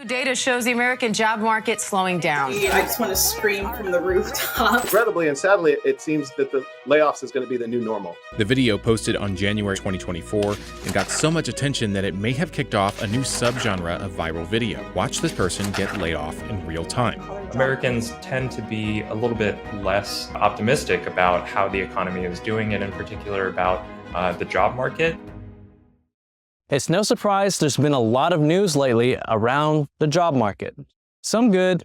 Data shows the American job market slowing down. I just want to scream from the rooftop. Incredibly and sadly, it seems that the layoffs is going to be the new normal. The video posted on January 2024 and got so much attention that it may have kicked off a new subgenre of viral video. Watch this person get laid off in real time. Americans tend to be a little bit less optimistic about how the economy is doing, and in particular about the job market. It's no surprise there's been a lot of news lately around the job market. Some good,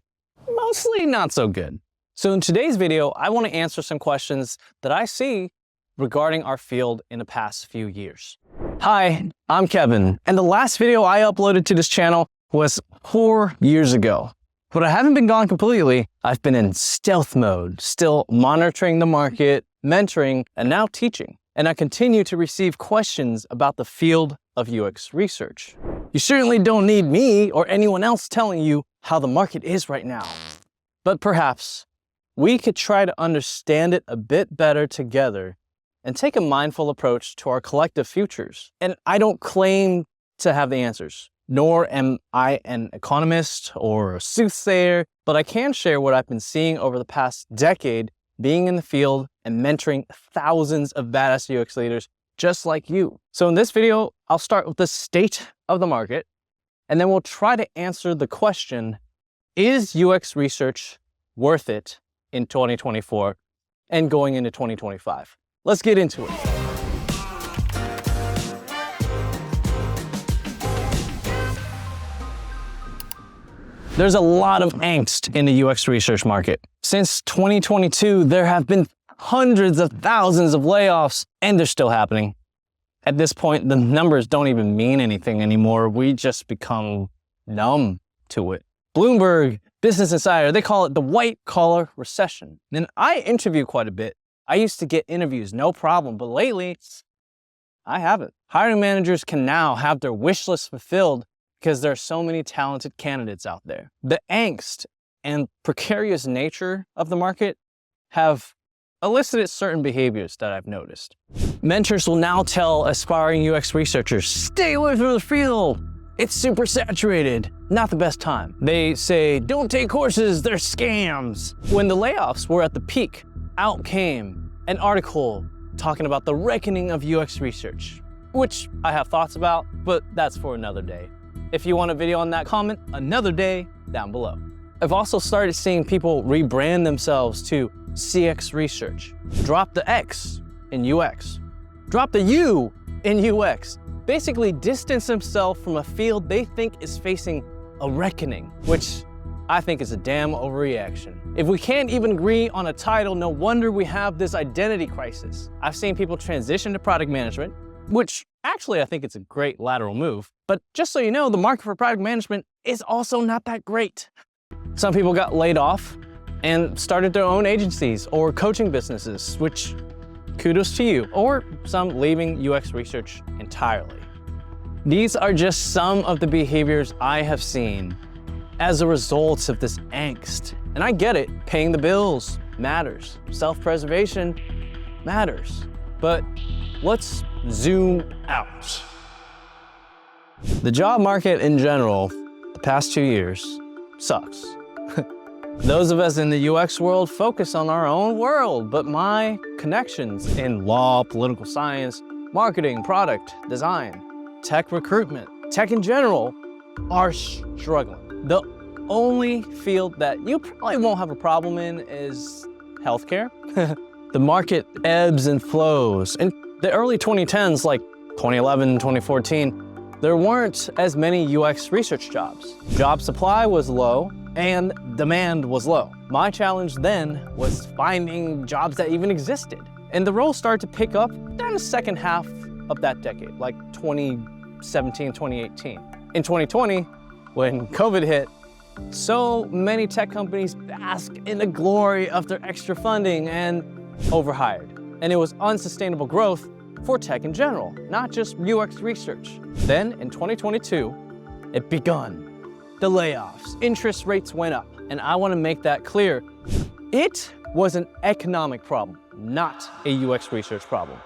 mostly not so good. So in today's video, I want to answer some questions that I see regarding our field in the past few years. Hi, I'm Kevin, and the last video I uploaded to this channel was 4 years ago. But I haven't been gone completely. I've been in stealth mode, still monitoring the market, mentoring, and now teaching. And I continue to receive questions about the field of UX research. You certainly don't need me or anyone else telling you how the market is right now. But perhaps we could try to understand it a bit better together and take a mindful approach to our collective futures. And I don't claim to have the answers, nor am I an economist or a soothsayer, but I can share what I've been seeing over the past decade being in the field and mentoring thousands of badass UX leaders just like you. So in this video, I'll start with the state of the market, and then we'll try to answer the question, is UX research worth it in 2024 and going into 2025? Let's get into it. There's a lot of angst in the UX research market. Since 2022, there have been hundreds of thousands of layoffs, and they're still happening. At this point, the numbers don't even mean anything anymore. We just become numb to it. Bloomberg, Business Insider, they call it the white-collar recession. And I interview quite a bit. I used to get interviews, no problem, but lately, I haven't. Hiring managers can now have their wish list fulfilled because there are so many talented candidates out there. The angst and precarious nature of the market have elicited certain behaviors that I've noticed. Mentors will now tell aspiring UX researchers, stay away from the field. It's super saturated, not the best time. They say, don't take courses, they're scams. When the layoffs were at the peak, out came an article talking about the reckoning of UX research, which I have thoughts about, but that's for another day. If you want a video on that, comment another day down below. I've also started seeing people rebrand themselves to CX research. Drop the X in UX. Drop the U in UX. Basically distance themselves from a field they think is facing a reckoning, which I think is a damn overreaction. If we can't even agree on a title, no wonder we have this identity crisis. I've seen people transition to product management, which actually I think it's a great lateral move. But just so you know, the market for product management is also not that great. Some people got laid off and started their own agencies or coaching businesses, which kudos to you, or some leaving UX research entirely. These are just some of the behaviors I have seen as a result of this angst. And I get it, paying the bills matters. Self-preservation matters. But let's zoom out. The job market in general, the past 2 years, sucks. Those of us in the UX world focus on our own world, but my connections in law, political science, marketing, product, design, tech recruitment, tech in general, are struggling. The only field that you probably won't have a problem in is healthcare. The market ebbs and flows. In the early 2010s, like 2011, 2014, there weren't as many UX research jobs. Job supply was low and demand was low. My challenge then was finding jobs that even existed. And the roles started to pick up in the second half of that decade, like 2017, 2018. In 2020, when COVID hit, so many tech companies bask in the glory of their extra funding and overhired. And it was unsustainable growth for tech in general, not just UX research. Then in 2022, it begun. The layoffs, interest rates went up, and I want to make that clear. It was an economic problem, not a UX research problem.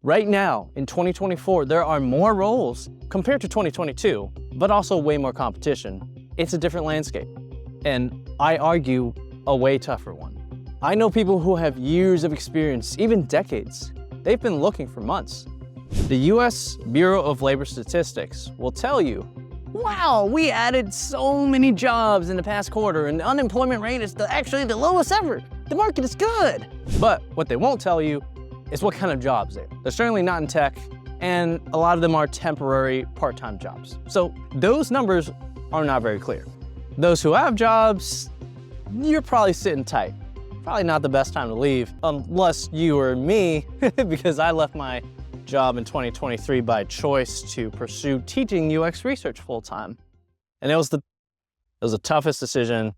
Right now, in 2024, there are more roles compared to 2022, but also way more competition. It's a different landscape, and I argue a way tougher one. I know people who have years of experience, even decades. They've been looking for months. The US Bureau of Labor Statistics will tell you, wow, we added so many jobs in the past quarter and the unemployment rate is actually the lowest ever. The market is good. But what they won't tell you is what kind of jobs they're. They're certainly not in tech, and a lot of them are temporary part-time jobs. So those numbers are not very clear. Those who have jobs, you're probably sitting tight. Probably not the best time to leave, unless you or me, because I left my job in 2023 by choice to pursue teaching UX research full-time. And it was the toughest decision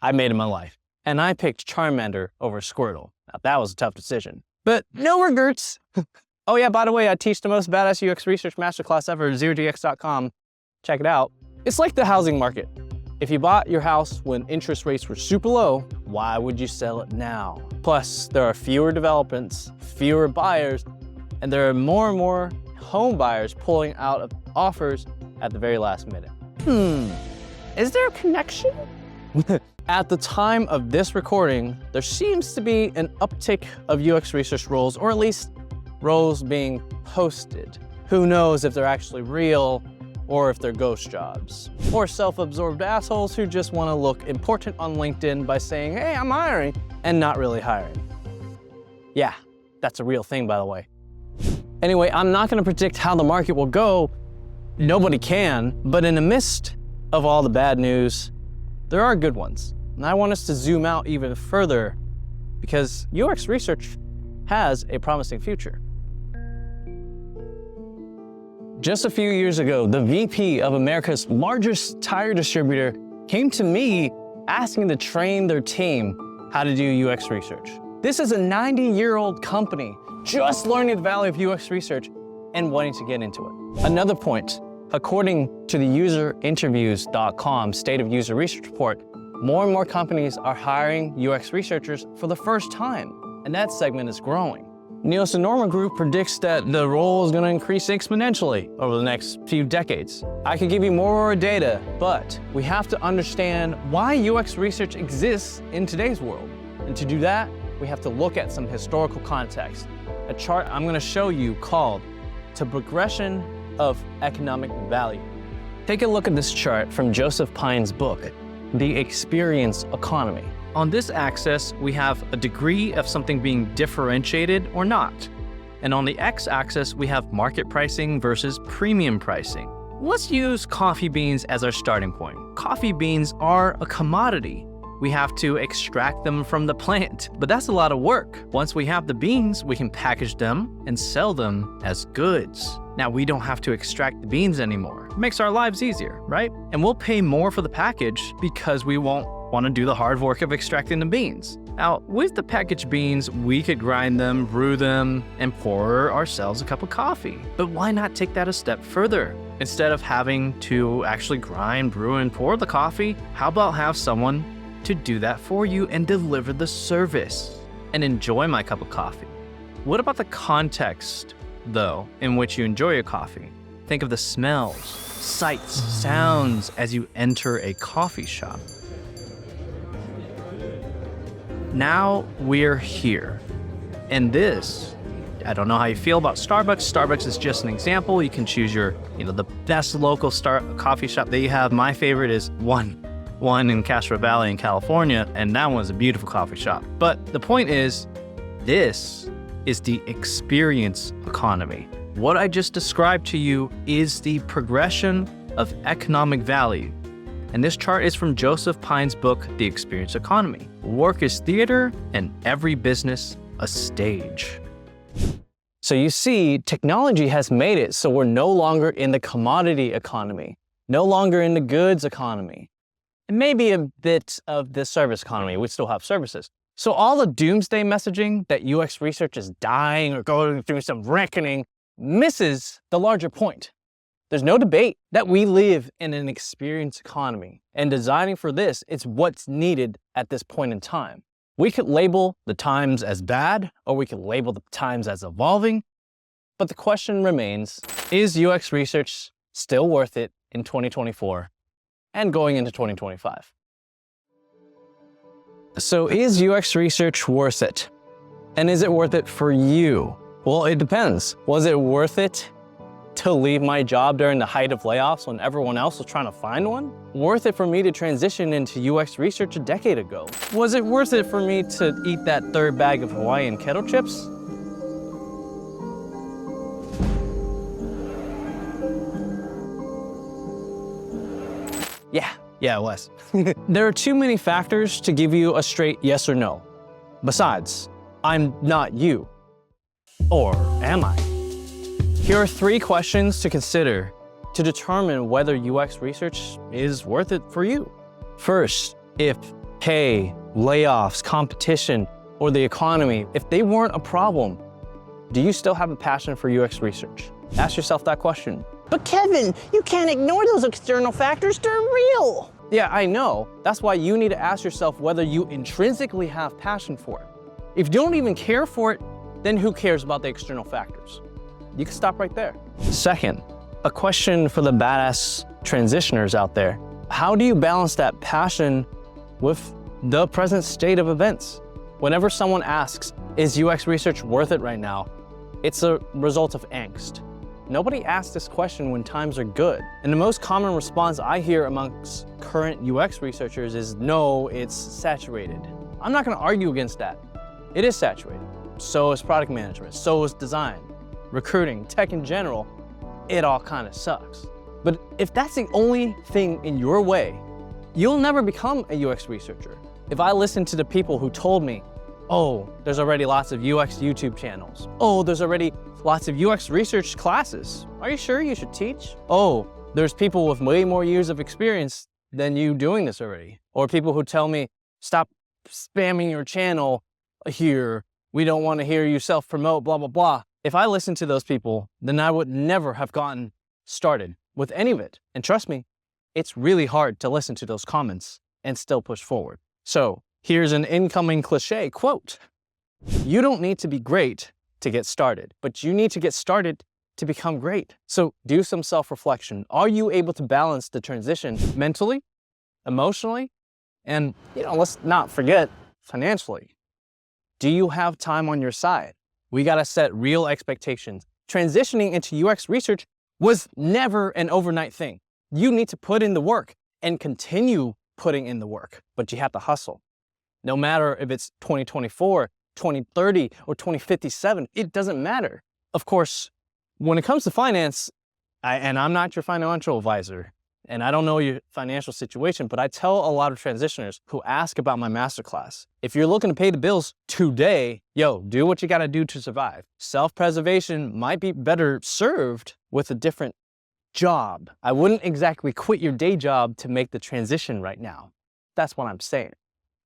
I made in my life. And I picked Charmander over Squirtle. Now, that was a tough decision, but no regrets. Oh yeah, by the way, I teach the most badass UX research masterclass ever at zerodx.com. Check it out. It's like the housing market. If you bought your house when interest rates were super low, why would you sell it now? Plus, there are fewer developments, fewer buyers, and there are more and more home buyers pulling out of offers at the very last minute. Is there a connection? At the time of this recording, there seems to be an uptick of UX research roles, or at least roles being posted. Who knows if they're actually real or if they're ghost jobs, or self-absorbed assholes who just want to look important on LinkedIn by saying, hey, I'm hiring, and not really hiring. Yeah, that's a real thing, by the way. Anyway, I'm not going to predict how the market will go. Nobody can, but in the midst of all the bad news, there are good ones. And I want us to zoom out even further because UX research has a promising future. Just a few years ago, the VP of America's largest tire distributor came to me asking to train their team how to do UX research. This is a 90-year-old company just learning the value of UX research and wanting to get into it. Another point, according to the userinterviews.com State of User Research Report, more and more companies are hiring UX researchers for the first time, and that segment is growing. Nielsen Norman Group predicts that the role is going to increase exponentially over the next few decades. I could give you more data, but we have to understand why UX research exists in today's world. And to do that, we have to look at some historical context. A chart I'm going to show you called "To Progression of Economic Value." Take a look at this chart from Joseph Pine's book, The Experience Economy. On this axis, we have a degree of something being differentiated or not. And on the x-axis, we have market pricing versus premium pricing. Let's use coffee beans as our starting point. Coffee beans are a commodity. We have to extract them from the plant, but that's a lot of work. Once we have the beans, we can package them and sell them as goods. Now, we don't have to extract the beans anymore. It makes our lives easier, right? And we'll pay more for the package because we won't want to do the hard work of extracting the beans. Now, with the packaged beans, we could grind them, brew them, and pour ourselves a cup of coffee. But why not take that a step further? Instead of having to actually grind, brew, and pour the coffee, how about have someone to do that for you and deliver the service and enjoy my cup of coffee? What about the context, though, in which you enjoy your coffee? Think of the smells, sights, sounds as you enter a coffee shop. Now we're here. And this, I don't know how you feel about Starbucks. Starbucks is just an example. You can choose your, the best local coffee shop that you have. My favorite is one in Castro Valley in California, and that one's a beautiful coffee shop. But the point is, this is the experience economy. What I just described to you is the progression of economic value. And this chart is from Joseph Pine's book, The Experience Economy. Work is theater and every business a stage. So you see, technology has made it so we're no longer in the commodity economy, no longer in the goods economy, and maybe a bit of the service economy. We still have services. So all the doomsday messaging that UX research is dying or going through some reckoning misses the larger point. There's no debate that we live in an experience economy, and designing for this is what's needed at this point in time. We could label the times as bad, or we could label the times as evolving, But the question remains, is UX research still worth it in 2024 and going into 2025? So is UX research worth it? And is it worth it for you? Well, it depends. Was it worth it to leave my job during the height of layoffs when everyone else was trying to find one? Worth it for me to transition into UX research a decade ago? Was it worth it for me to eat that third bag of Hawaiian kettle chips? Yeah, it was. There are too many factors to give you a straight yes or no. Besides, I'm not you. Or am I? Here are 3 questions to consider to determine whether UX research is worth it for you. First, if pay, layoffs, competition, or the economy, if they weren't a problem, do you still have a passion for UX research? Ask yourself that question. But Kevin, you can't ignore those external factors, they're real. Yeah, I know. That's why you need to ask yourself whether you intrinsically have passion for it. If you don't even care for it, then who cares about the external factors? You can stop right there. Second, a question for the badass transitioners out there. How do you balance that passion with the present state of events? Whenever someone asks, is UX research worth it right now? It's a result of angst. Nobody asks this question when times are good. And the most common response I hear amongst current UX researchers is, no, it's saturated. I'm not gonna argue against that. It is saturated. So is product management, so is design, recruiting, tech in general. It all kind of sucks. But if that's the only thing in your way, you'll never become a UX researcher. If I listen to the people who told me, oh, there's already lots of UX YouTube channels. Oh, there's already lots of UX research classes. Are you sure you should teach? Oh, there's people with way more years of experience than you doing this already. Or people who tell me, stop spamming your channel here. We don't want to hear you self-promote, blah, blah, blah. If I listened to those people, then I would never have gotten started with any of it. And trust me, it's really hard to listen to those comments and still push forward. So here's an incoming cliche quote. You don't need to be great to get started, but you need to get started to become great. So do some self-reflection. Are you able to balance the transition mentally, emotionally, and let's not forget financially? Do you have time on your side? We gotta set real expectations. Transitioning into UX research was never an overnight thing. You need to put in the work and continue putting in the work, but you have to hustle. No matter if it's 2024, 2030, or 2057, it doesn't matter. Of course, when it comes to finance, and I'm not your financial advisor, and I don't know your financial situation, but I tell a lot of transitioners who ask about my masterclass, if you're looking to pay the bills today, do what you gotta do to survive. Self-preservation might be better served with a different job. I wouldn't exactly quit your day job to make the transition right now. That's what I'm saying.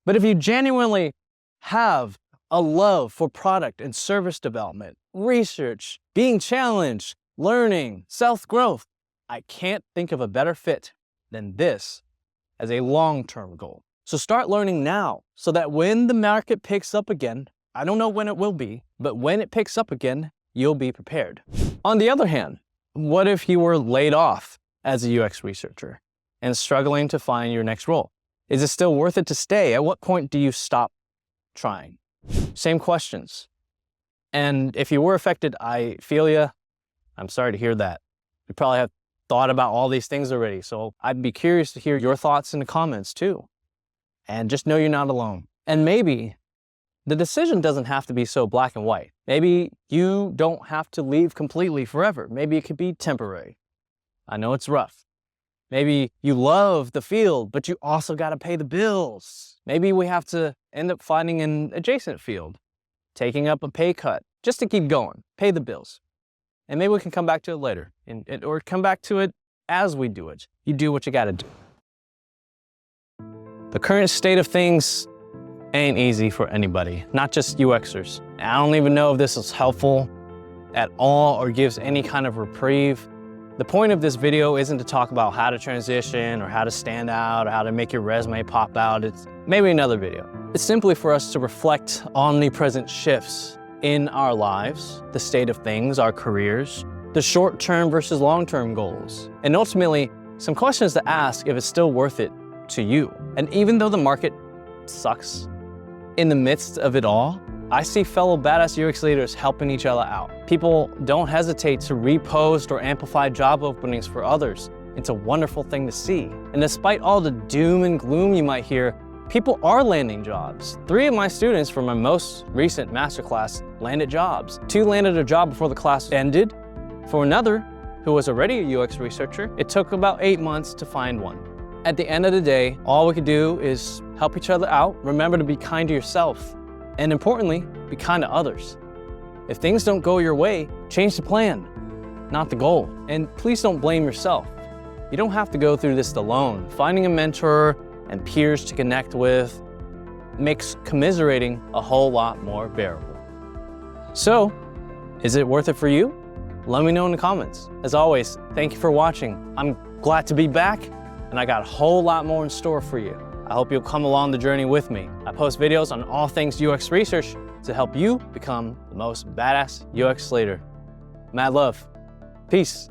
But if you genuinely have a love for product and service development, research, being challenged, learning, self-growth, I can't think of a better fit than this as a long-term goal. So start learning now so that when the market picks up again, I don't know when it will be, but when it picks up again, you'll be prepared. On the other hand, what if you were laid off as a UX researcher and struggling to find your next role? Is it still worth it to stay? At what point do you stop trying? Same questions. And if you were affected, I feel you. I'm sorry to hear that. You probably have thought about all these things already, so I'd be curious to hear your thoughts in the comments too. And just know you're not alone. And maybe the decision doesn't have to be so black and white. Maybe you don't have to leave completely forever. Maybe it could be temporary. I know it's rough. Maybe you love the field, but you also got to pay the bills. Maybe we have to end up finding an adjacent field, taking up a pay cut, just to keep going, pay the bills. And maybe we can come back to it later, or come back to it as we do it. You do what you got to do. The current state of things ain't easy for anybody, not just UXers. I don't even know if this is helpful at all or gives any kind of reprieve. The point of this video isn't to talk about how to transition or how to stand out or how to make your resume pop out. It's maybe another video. It's simply for us to reflect on the present shifts in our lives, the state of things, our careers, the short-term versus long-term goals, and ultimately, some questions to ask if it's still worth it to you. And even though the market sucks, in the midst of it all, I see fellow badass UX leaders helping each other out. People don't hesitate to repost or amplify job openings for others. It's a wonderful thing to see. And despite all the doom and gloom you might hear, people are landing jobs. 3 of my students from my most recent masterclass landed jobs. 2 landed a job before the class ended. For another, who was already a UX researcher, it took about 8 months to find one. At the end of the day, all we can do is help each other out. Remember to be kind to yourself. And importantly, be kind to others. If things don't go your way, change the plan, not the goal. And please don't blame yourself. You don't have to go through this alone. Finding a mentor and peers to connect with makes commiserating a whole lot more bearable. So, is it worth it for you? Let me know in the comments. As always, thank you for watching. I'm glad to be back, and I got a whole lot more in store for you. I hope you'll come along the journey with me. I post videos on all things UX research to help you become the most badass UX leader. Mad love. Peace.